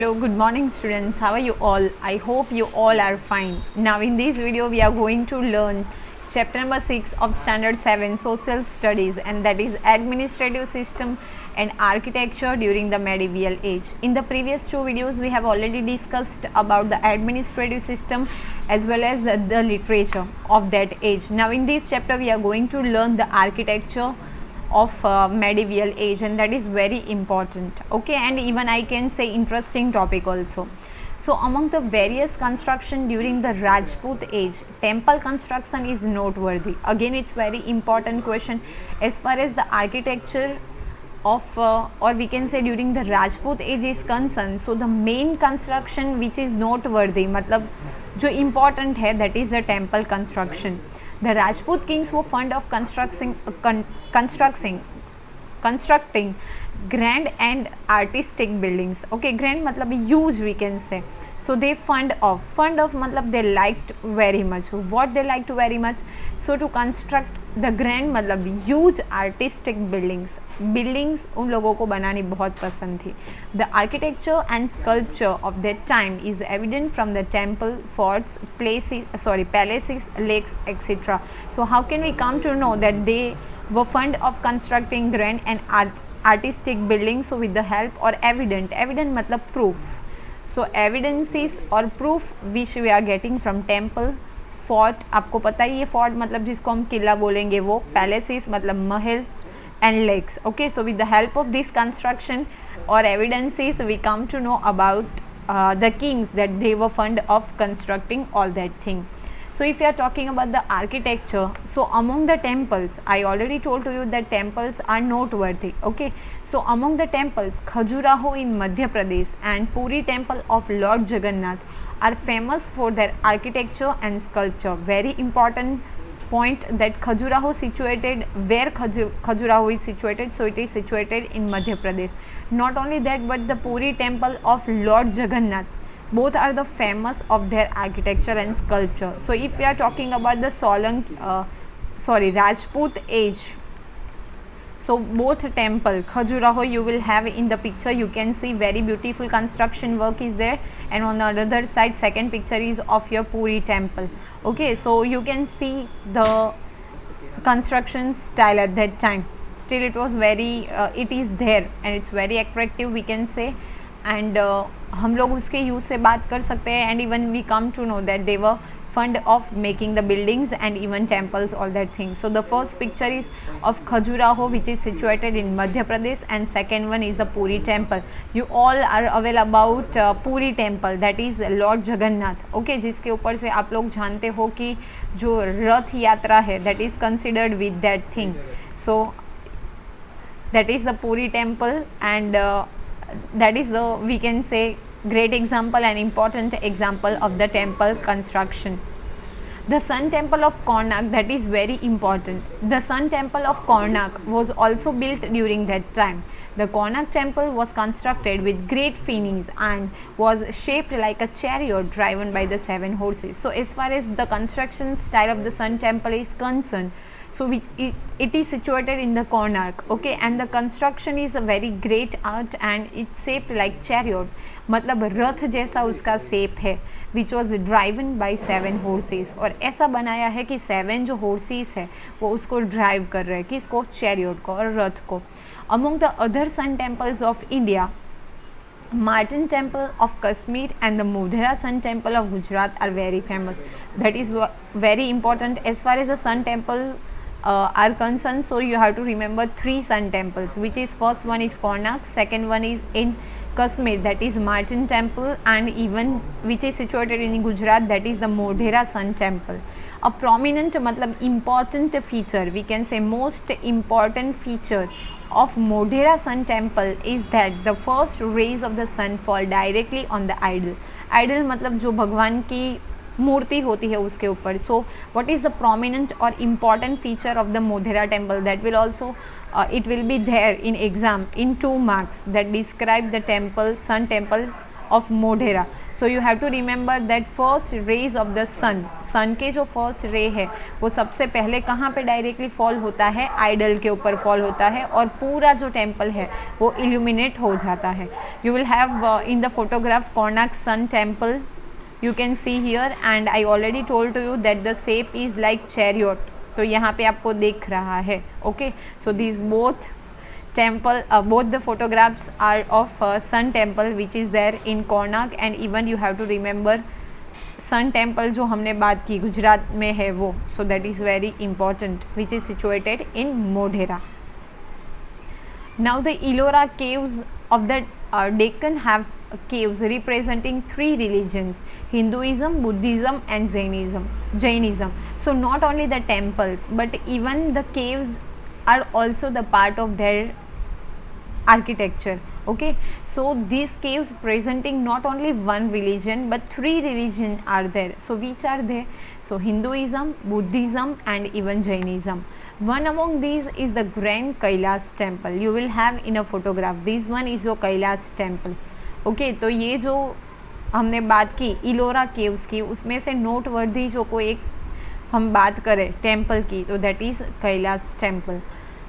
Hello, good morning students. How are you all? I hope you all are fine. Now in this video we are going to learn chapter number 6 of standard 7 social studies, and that is administrative system and architecture during the medieval age. In the previous two videos we have already discussed about the administrative system as well as the literature of that age. Now in this chapter we are going to learn the architecture of medieval age, and that is very important, okay, and even I can say interesting topic also. So among the various construction during the Rajput age, temple construction is noteworthy. Again, it's very important question as far as the architecture of or we can say during the Rajput age is concerned. So the main construction which is noteworthy, मतलब जो important है, that is the temple construction. The Rajput kings were fond of constructing grand and artistic buildings. Okay, grand मतलब huge we can say. So they fond of मतलब they liked very much. What they liked very much? So to construct the grand मतलब huge artistic buildings उन लोगों को बनानी बहुत पसंद थी. The architecture and sculpture of that time is evident from the temple, forts, palaces, lakes, etc. So how can we come to know that they were fond of constructing grand and artistic buildings? So with the help or evident मतलब proof. So evidences or proof which we are getting from temple, fort, आपको पता ही है fort मतलब जिसको हम किला बोलेंगे वो, palaces मतलब महल, and lakes. Okay, so with the help of this construction और evidences we come to know about the kings that they were fond of constructing all that thing. So if you are talking about the architecture, so among the temples, I already told to you that temples are noteworthy. Okay, so among the temples, Khajuraho in Madhya Pradesh and Puri Temple of Lord Jagannath are famous for their architecture and sculpture. Very important point that Khajuraho situated, where Khajuraho is situated, so it is situated in Madhya Pradesh. Not only that, but the Puri Temple of Lord Jagannath, both are the famous of their architecture and sculpture. So if we are talking about the Rajput age, so both temple, Khajuraho, you will have in the picture, you can see very beautiful construction work is there, and on the other side second picture is of your Puri Temple. Okay, so you can see the construction style at that time. Still it was very it is there and it's very attractive we can say, and हम लोग उसके use से बात कर सकते हैं, and even we come to know that they were fund of making the buildings and even temples, all that thing. So the first picture is of Khajuraho, which is situated in Madhya Pradesh, and second one is the Puri Temple. You all are aware about Puri Temple, that is Lord Jagannath. Okay, जिसके ऊपर से आप लोग जानते हो कि जो रथ यात्रा है, that is considered with that thing. So that is the Puri Temple, and that is the, we can say, great example and important example of the temple construction. The Sun Temple of Karnak, that is very important. The Sun Temple of Karnak was also built during that time. The Karnak temple was constructed with great finis and was shaped like a chariot driven by the 7 horses. So as far as the construction style of the Sun Temple is concerned, so it is situated in the Karnak, okay, and the construction is a very great art and it's shaped like chariot, मतलब रथ जैसा उसका shape है, which was driven by 7 horses. और ऐसा बनाया है कि 7 जो horses है वो उसको drive कर रहे हैं, किसको, chariot को और रथ को. Among the other sun temples of India, Martin Temple of Kashmir and the Modhera Sun Temple of Gujarat are very famous. That is very important as far as the sun temple are concerned. So you have to remember 3 sun temples, which is first one is Karnak, second one is in Kashmir, that is Martin Temple, and even which is situated in Gujarat, that is the Modhera Sun Temple. A prominent मतलब important feature, we can say most important feature of Modhera Sun Temple is that the first rays of the sun fall directly on the idol. Idol मतलब जो भगवान की मूर्ति होती है उसके ऊपर. So what is the prominent or important feature of the Modhera temple? That will also it will be there in exam in 2 marks, that describe the temple, sun temple of Modhera. So you have to remember that first rays of the sun के जो first ray है वो सबसे पहले कहाँ पे directly fall होता है, आइडल के ऊपर फॉल होता है और पूरा जो टेम्पल है वो इल्यूमिनेट हो जाता है. You will have in the photograph Karnak sun temple you can see here, and I already told to you that the shape is like chariot. तो यहाँ पे आपको दिख रहा है. Okay, so these both temple both the photographs are of sun temple which is there in Karnak, and even you have to remember sun temple जो हमने बात की गुजरात में है वो, so that is very important, which is situated in Modhera. Now the Ellora Caves of the Deccan have caves representing three religions: Hinduism, Buddhism and Jainism. So not only the temples but even the caves are also the part of their architecture. Okay, so these caves presenting not only one religion but three religions are there. So which are they? So Hinduism, Buddhism and even Jainism. One among these is the Grand Kailash temple. You will have in a photograph. This one is your Kailash temple. Okay, तो ये जो हमने बात की Ellora caves की, उसमें से noteworthy जो कोई एक हम बात करें टेम्पल की, तो that is Kailash temple.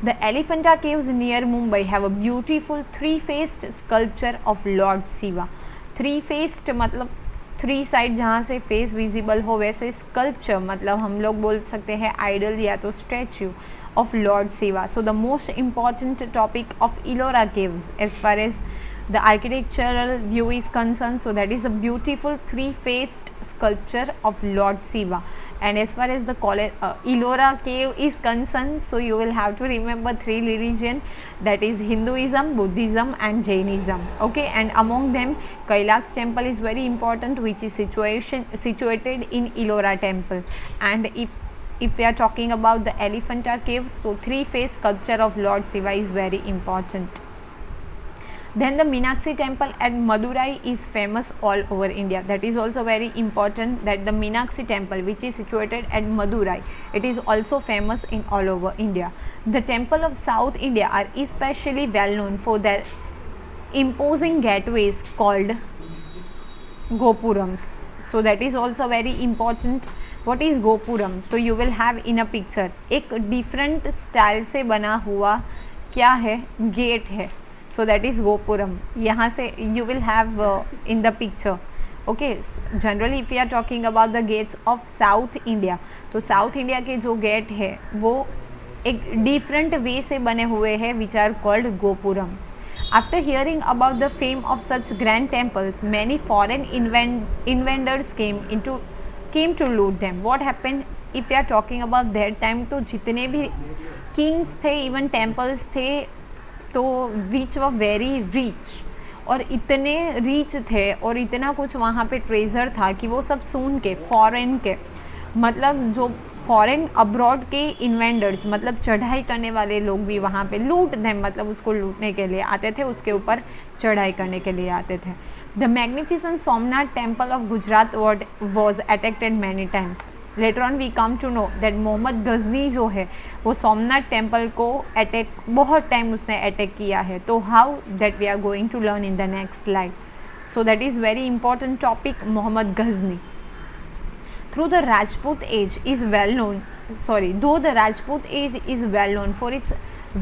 The Elephanta caves near Mumbai have a beautiful three faced sculpture of Lord Shiva. Three faced मतलब थ्री साइड जहाँ से फेस विजिबल हो, वैसे स्कल्पचर मतलब हम लोग बोल सकते हैं आइडल या तो statue of Lord Shiva. So the most important topic of Ellora Caves as far as the architectural view is concerned, so that is a beautiful three-faced sculpture of Lord Shiva. And as far as the Ellora Cave is concerned, so you will have to remember three religion, that is Hinduism, Buddhism and Jainism. Okay, and among them Kailash temple is very important, which is situated in Ellora temple. And if we are talking about the Elephanta caves, so three-faced sculpture of Lord Shiva is very important. Then the Meenakshi temple at Madurai is famous all over India. That is also very important, that the Meenakshi temple which is situated at Madurai, it is also famous in all over India. The temple of South India are especially well known for their imposing gateways called Gopurams. So that is also very important. What is gopuram? तो you will have in a picture एक different style से बना हुआ क्या है, gate है. So that is gopuram. यहाँ से you will have in the picture. Okay, generally if you are talking about the gates of South India, तो साउथ इंडिया के जो गेट है वो एक डिफरेंट वे से बने हुए हैं, which are called gopurams. After hearing about the fame of such grand temples, many foreign invaders came to loot them. What happened? If we are talking about that time, तो जितने भी kings थे, even temples थे, तो which were very rich, और इतने rich थे और इतना कुछ वहाँ पे ट्रेजर था कि वो सब सुन के फॉरेन के मतलब जो फॉरेन अब्रॉड के इन्वेंडर्स मतलब चढ़ाई करने वाले लोग भी वहाँ पे लूट दें, मतलब उसको लूटने के लिए आते थे, उसके ऊपर चढ़ाई करने के लिए आते थे. The magnificent Somnath temple of Gujarat was attacked many times. Later on we come to know that Mohammad Ghazni जो है वो सोमनाथ टेम्पल को अटैक बहुत टाइम उसने अटैक किया है. तो how that we are going to learn in the next slide. So that is very important topic, Mohammad Ghazni. Though the Rajput age is well known for its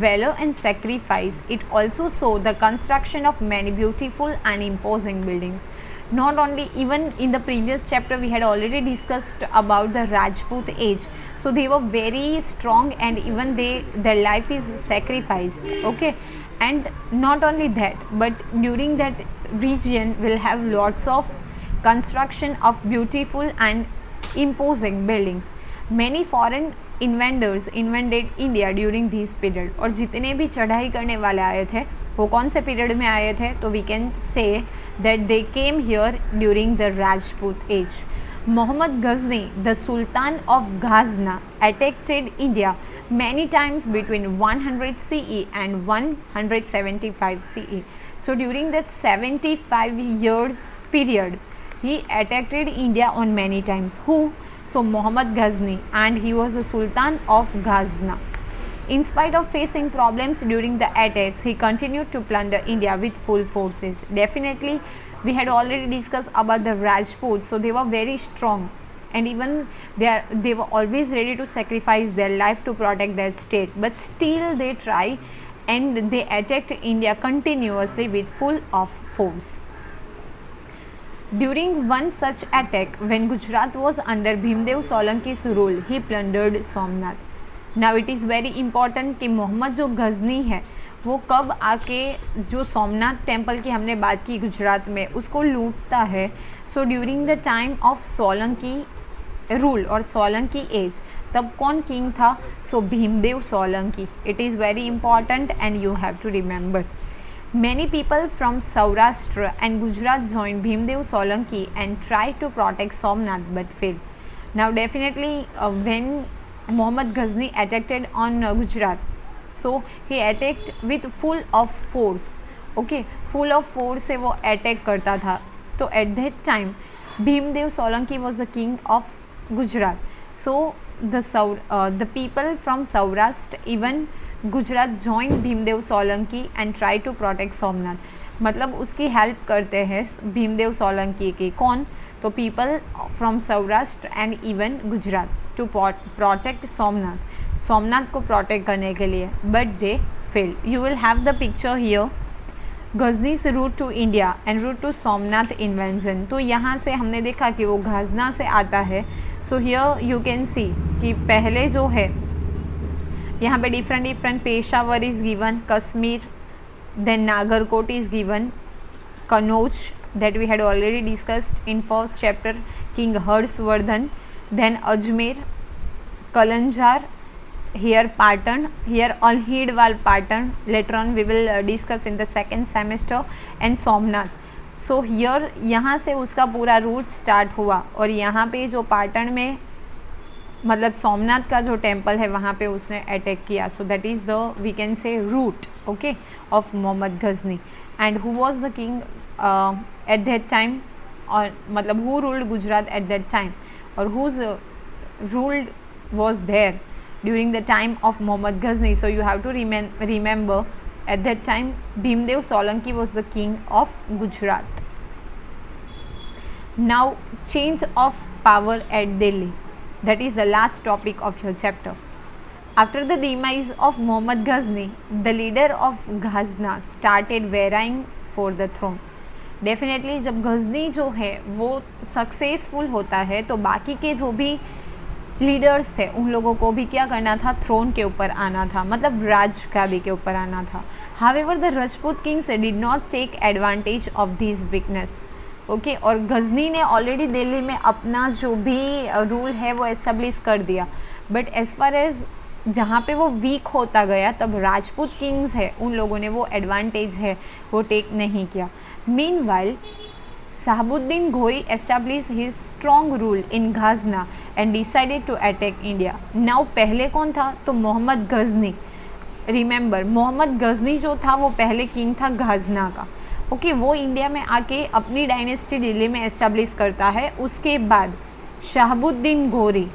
valor and sacrifice, it also saw the construction of many beautiful and imposing buildings. Not only, even in the previous chapter we had already discussed about the Rajput age, so they were very strong and even their life is sacrificed. Okay, and not only that, but during that region will have lots of construction of beautiful and imposing buildings. Many foreign invaders invaded India during this period. और जितने भी चढ़ाई करने वाले आए थे वो कौन से पीरियड में आए थे? तो we can say that they came here during the Rajput age. Muhammad Ghazni, the Sultan of Ghazna, attacked India many times between 100 CE and 175 CE. So during that 75 years period, he attacked India on many times. Who? So Muhammad Ghazni, and he was the Sultan of Ghazna. In spite of facing problems during the attacks, he continued to plunder India with full forces. Definitely We had already discussed about the Rajputs, so they were very strong, and even they were always ready to sacrifice their life to protect their state, but still they try and they attacked India continuously with full of force. During one such attack, when Gujarat was under Bhimdev Solanki's rule, he plundered Somnath. Now it is very important कि मोहम्मद जो गजनी है वो कब आके जो Somnath temple की हमने बात की गुजरात में उसको लूटता है. So during the time of Solanki rule और सोलंकी एज, तब कौन किंग था? So Bhimdev Solanki. It is very important and you have to remember. Many people from Saurashtra and Gujarat joined Bhimdev Solanki and tried to protect Somnath but failed. Now definitely when Muhammad Ghazni attacked on Gujarat, so he attacked with full of force. Okay, full of force से वो attack करता था. तो at that time Bhimdev Solanki was the king of Gujarat. So the people from Saurashtra, even Gujarat join Bhimdev Solanki and try to protect Somnath. मतलब उसकी help करते हैं भीमदेव सोलंकी की. कौन? तो people from Saurashtra and even Gujarat to protect Somnath, Somnath को प्रोटेक्ट करने के लिए, but they fail. You will have the picture here. Ghazni's route to India and route to Somnath invention. तो यहाँ से हमने देखा कि वो गाजना से आता है. So here you can see कि पहले जो है यहाँ पे different Peshawar is given, Kashmir, then Nagarkot is given, Kannauj that we had already discussed in first chapter, king Harshvardhan, then Ajmer, Kalinjar, here Patan, here अलहिडवाल Patan, later on we will discuss in the second semester, and Somnath. So here यहाँ से उसका पूरा रूट स्टार्ट हुआ और यहाँ पे जो पाटन में मतलब सोमनाथ का जो टेम्पल है वहाँ पे उसने अटैक किया. So that is the we can say route okay of Mohammad Ghazni. And who was the king at that time, और मतलब who ruled Gujarat at that time, और whose ruled was there during the time of Mohammad Ghazni. So you have to remember at that time Bhimdev Solanki was the king of Gujarat. Now change of power at Delhi. That is the last topic of your chapter. After the demise of Muhammad Ghazni, the leader of Ghazna started vying for the throne. Definitely जब गजनी जो है वो successful होता है तो बाकी के जो भी लीडर्स थे उन लोगों को भी क्या करना था? थ्रोन के ऊपर आना था, मतलब राज गादी के ऊपर आना था. However, the Rajput kings did not take advantage of this weakness. Okay और गजनी ने ऑलरेडी दिल्ली में अपना जो भी रूल है वो एस्टेब्लिश कर दिया, बट एज फार एज जहाँ पे वो वीक होता गया तब राजपूत किंग्स है उन लोगों ने वो एडवांटेज है वो टेक नहीं किया. Meanwhile Shahabuddin Ghori establish his strong rule in Ghazna and decided to attack India. Now पहले कौन था? तो मोहम्मद गजनी. रिमेंबर मोहम्मद गजनी जो था वो पहले किंग था गाजना का. ओके वो इंडिया में आके अपनी डायनेस्टी दिल्ली में एस्टेब्लिश करता है. उसके बाद शहाबुद्दीन घोरी,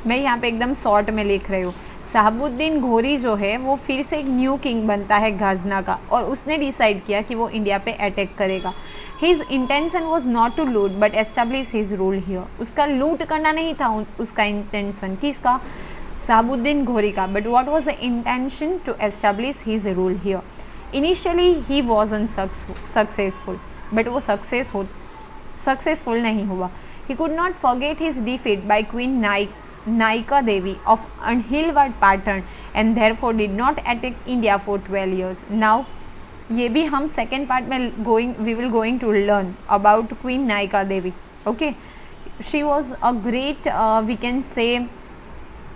मैं यहाँ पे एकदम शॉर्ट में लिख रही हूँ, शहाबुद्दीन घोरी जो है वो फिर से एक न्यू किंग बनता है गाजना का और उसने डिसाइड किया कि वो इंडिया पे अटैक करेगा. His intention was not to loot but establish his rule here. उसका लूट करना नहीं था उसका इंटेंशन. किसका? शहाबुद्दीन घोरी का. But what was the intention? To establish his rule here. Initially he wasn't successful, but वो सक्सेसफुल नहीं हुआ. He could not forget his defeat by queen Naika Devi of Anhilwad Patan and therefore did not attack India for 12 years. Now ये भी हम second part में we will going to learn about queen Naika Devi. Okay she was a great we can say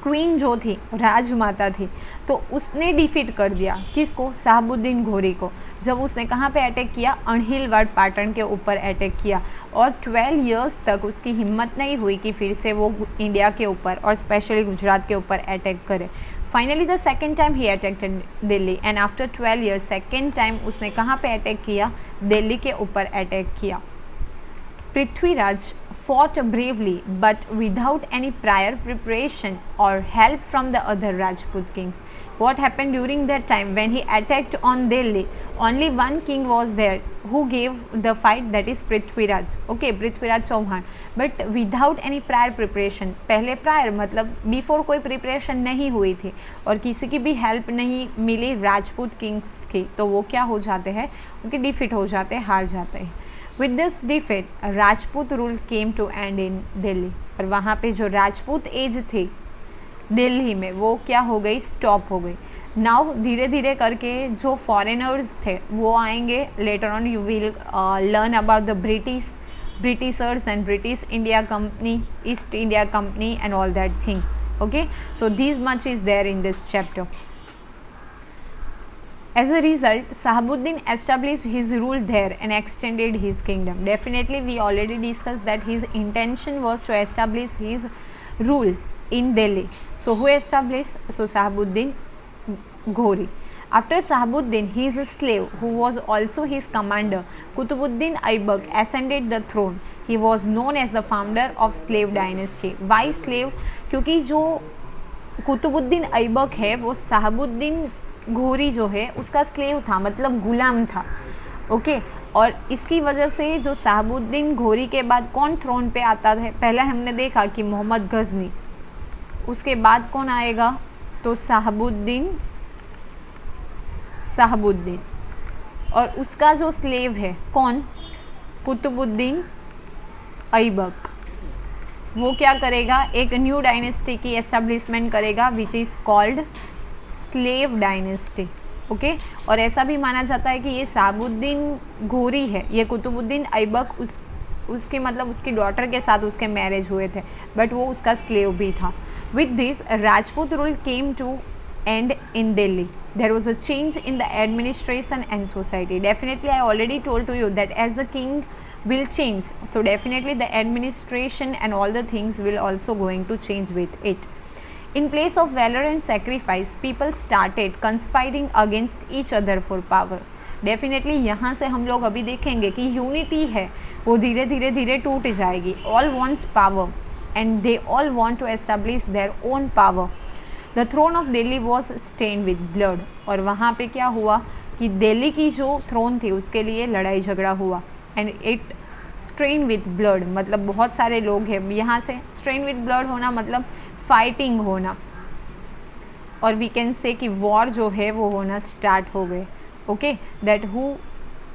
queen जो थी, राजमाता थी, तो उसने defeat कर दिया किसको? शहाबुद्दीन घोरी को. जब उसने कहाँ पे अटैक किया? अनहिलवाड़ पाटन के ऊपर अटैक किया और 12 years तक उसकी हिम्मत नहीं हुई कि फिर से वो इंडिया के ऊपर और स्पेशली गुजरात के ऊपर अटैक करे. Finally the second time he attacked Delhi and after 12 years second time उसने कहाँ पे अटैक किया? दिल्ली के ऊपर अटैक किया. Prithviraj fought bravely but without any prior preparation or help from the other Rajput kings. What happened during that time when he attacked on Delhi? Only one king was there who gave the fight, that is Prithviraj. Okay, Prithviraj Chauhan. But without any prior preparation. पहले prior मतलब before कोई preparation नहीं हुई थी और किसी की भी help नहीं मिली राजपूत kings की, तो वो क्या हो जाते हैं, उनके defeat हो जाते हैं, हार जाते हैं. With this defeat, Rajput rule came to end in Delhi. और वहाँ पे जो राजपूत एज थी दिल्ली में वो क्या हो गई, स्टॉप हो गई. नाउ धीरे धीरे करके जो फॉरेनर्स थे वो आएंगे. Later on you will learn about the Britishers and British India company, East India company and all that thing. Okay, so this much is there in this chapter. As a result, Shahabuddin established his rule there and extended his kingdom. Definitely, we already discussed that his intention was to establish his rule in Delhi. So, who established? So, Shahabuddin Ghori. After Shahabuddin, his slave, who was also his commander, Qutbuddin Aibak, ascended the throne. He was known as the founder of slave dynasty. Why slave? क्योंकि जो कुतुबुद्दीन ऐबक है वो शहाबुद्दीन घोरी जो है उसका slave था, मतलब गुलाम था. ओके, और इसकी वजह से जो शहाबुद्दीन घोरी के बाद कौन थ्रोन पे आता है, पहले हमने देखा कि मोहम्मद गजनी, उसके बाद कौन आएगा, तो शहाबुद्दीन और उसका जो स्लेव है कौन, कुतुबुद्दीन ऐबक. वो क्या करेगा, एक न्यू डायनेस्टी की एस्टेब्लिशमेंट करेगा which is called slave dynasty. Okay, और ऐसा भी माना जाता है कि ये शहाबुद्दीन घोरी है, ये कुतुबुद्दीन ऐबक उसके मतलब उसकी डॉटर के साथ उसके मैरिज हुए थे, बट वो उसका स्लेव भी था. With this Rajput rule came to end in Delhi. There was a change in the administration and society. Definitely I already told to you that as the king will change, so definitely the administration and all the things will also going to change with it. In place of valor and sacrifice, people started conspiring against each other for power. Definitely यहाँ से हम लोग अभी देखेंगे कि unity है वो धीरे धीरे टूट जाएगी. All wants power and they all want to establish their own power. The throne of Delhi was stained with blood. और वहाँ पे क्या हुआ कि दिल्ली की जो थ्रोन थी उसके लिए लड़ाई झगड़ा हुआ. And it strain with blood, मतलब बहुत सारे लोग हैं यहाँ से. स्ट्रेन विथ ब्लड होना मतलब फाइटिंग होना, और वी कैन से कि वॉर जो है वो होना स्टार्ट हो गए. ओके, दैट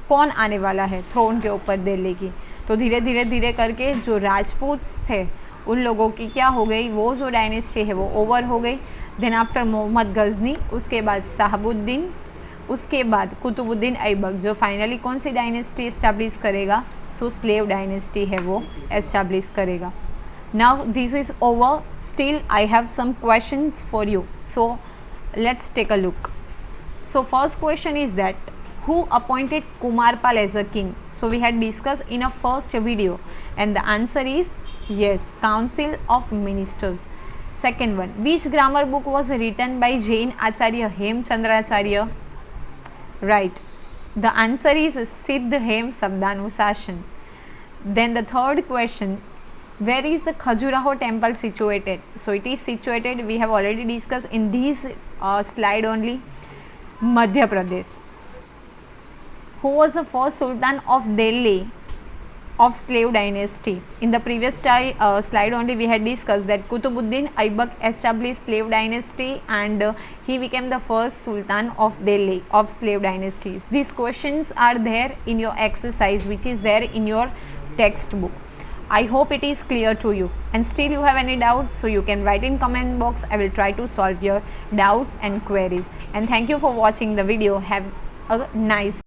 कौन आने वाला है थ्रोन के ऊपर दिल्ली की. तो धीरे धीरे करके जो राजपूत थे उन लोगों की क्या हो गई, वो जो डायनेस्टी है वो ओवर हो गई. देन आफ्टर मोहम्मद गजनी, उसके बाद शहाबुद्दीन, उसके बाद कुतुबुद्दीन ऐबक, जो फाइनली कौन सी डायनेस्टी इस्टेब्लिश करेगा, सो स्लेव डायनेस्टी है वो इस्टेब्लिश करेगा. Now this is over. Still I have some questions for you, so let's take a look. So first question is that who appointed Kumarpal as a king? So we had discussed in a first video and the answer is yes, Council of Ministers. Second one, which grammar book was written by Jain Acharya Hemchandracharya? Right, the answer is Siddh Hem Sabdanusashan. Then the third question, where is the Khajuraho temple situated? So it is situated, we have already discussed in this slide only, Madhya Pradesh. Who was the first Sultan of Delhi of slave dynasty? In the previous slide only we had discussed that Qutbuddin Aibak established slave dynasty and he became the first Sultan of Delhi of slave dynasties. These questions are there in your exercise which is there in your textbook. I hope it is clear to you, and still you have any doubts, so you can write in comment box. I will try to solve your doubts and queries. And thank you for watching the video. Have a nice